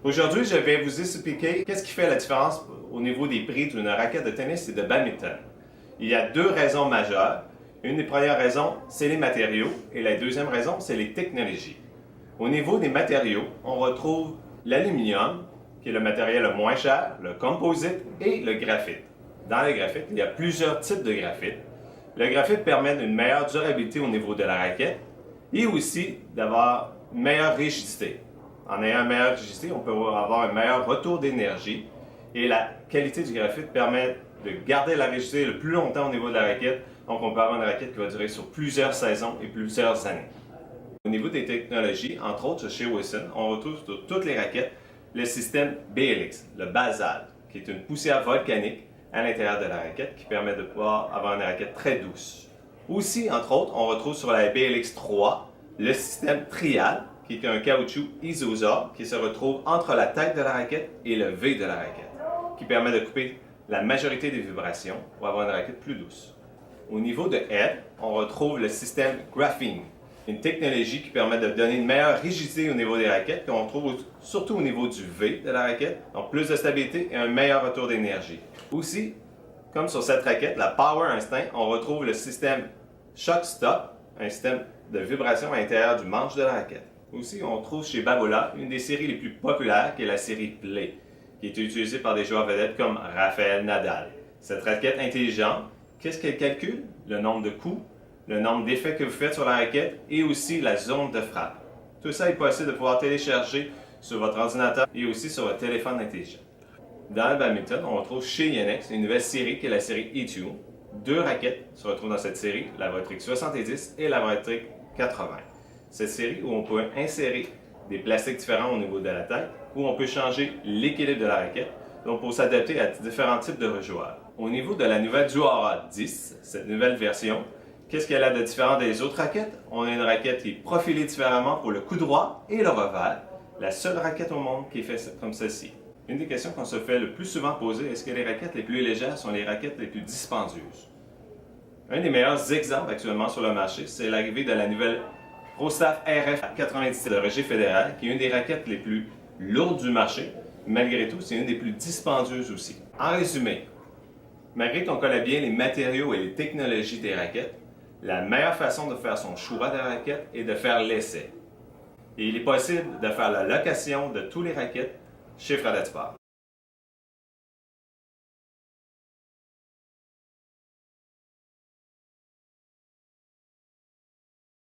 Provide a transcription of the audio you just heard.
Aujourd'hui, je vais vous expliquer qu'est-ce qui fait la différence au niveau des prix d'une raquette de tennis et de badminton. Il y a deux raisons majeures. Une des premières raisons, c'est les matériaux et la deuxième raison, c'est les technologies. Au niveau des matériaux, on retrouve l'aluminium, qui est le matériel le moins cher, le composite et le graphite. Dans le graphite, il y a plusieurs types de graphite. Le graphite permet une meilleure durabilité au niveau de la raquette et aussi d'avoir une meilleure rigidité. En ayant une meilleure rigidité, on peut avoir un meilleur retour d'énergie et la qualité du graphite permet de garder la rigidité le plus longtemps au niveau de la raquette. Donc, on peut avoir une raquette qui va durer sur plusieurs saisons et plusieurs années. Au niveau des technologies, entre autres chez Wilson, on retrouve sur toutes les raquettes le système BLX, le basalte, qui est une poussière volcanique à l'intérieur de la raquette qui permet de pouvoir avoir une raquette très douce. Aussi, entre autres, on retrouve sur la BLX 3 le système Trial, qui est un caoutchouc isosorbe qui se retrouve entre la tête de la raquette et le V de la raquette, qui permet de couper la majorité des vibrations pour avoir une raquette plus douce. Au niveau de head, on retrouve le système Graphene, une technologie qui permet de donner une meilleure rigidité au niveau des raquettes, qu'on trouve surtout au niveau du V de la raquette, donc plus de stabilité et un meilleur retour d'énergie. Aussi, comme sur cette raquette, la Power Instinct, on retrouve le système Shock Stop, un système de vibration à l'intérieur du manche de la raquette. Aussi, on trouve chez Babolat une des séries les plus populaires, qui est la série Play, qui est utilisée par des joueurs vedettes comme Rafael Nadal. Cette raquette intelligente, qu'est-ce qu'elle calcule? Le nombre de coups, le nombre d'effets que vous faites sur la raquette et aussi la zone de frappe. Tout ça est possible de pouvoir télécharger sur votre ordinateur et aussi sur votre téléphone intelligent. Dans le badminton, on retrouve chez Yonex une nouvelle série qui est la série E2. Deux raquettes se retrouvent dans cette série, la Votrix 70 et la Votrix 80. Cette série où on peut insérer des plastiques différents au niveau de la tête, où on peut changer l'équilibre de la raquette, donc pour s'adapter à différents types de rejoueurs. Au niveau de la nouvelle Duara 10, cette nouvelle version, qu'est-ce qu'elle a de différent des autres raquettes? On a une raquette qui est profilée différemment pour le coup droit et le revers, la seule raquette au monde qui est faite comme celle-ci. Une des questions qu'on se fait le plus souvent poser, est-ce que les raquettes les plus légères sont les raquettes les plus dispendieuses? Un des meilleurs exemples actuellement sur le marché, c'est l'arrivée de la nouvelle ProStaff RF 97 de Roger Federer, qui est une des raquettes les plus lourdes du marché. Malgré tout, c'est une des plus dispendieuses aussi. En résumé, malgré qu'on connaît bien les matériaux et les technologies des raquettes, la meilleure façon de faire son choix de raquette est de faire l'essai. Et il est possible de faire la location de tous les raquettes chez Fredette Sport.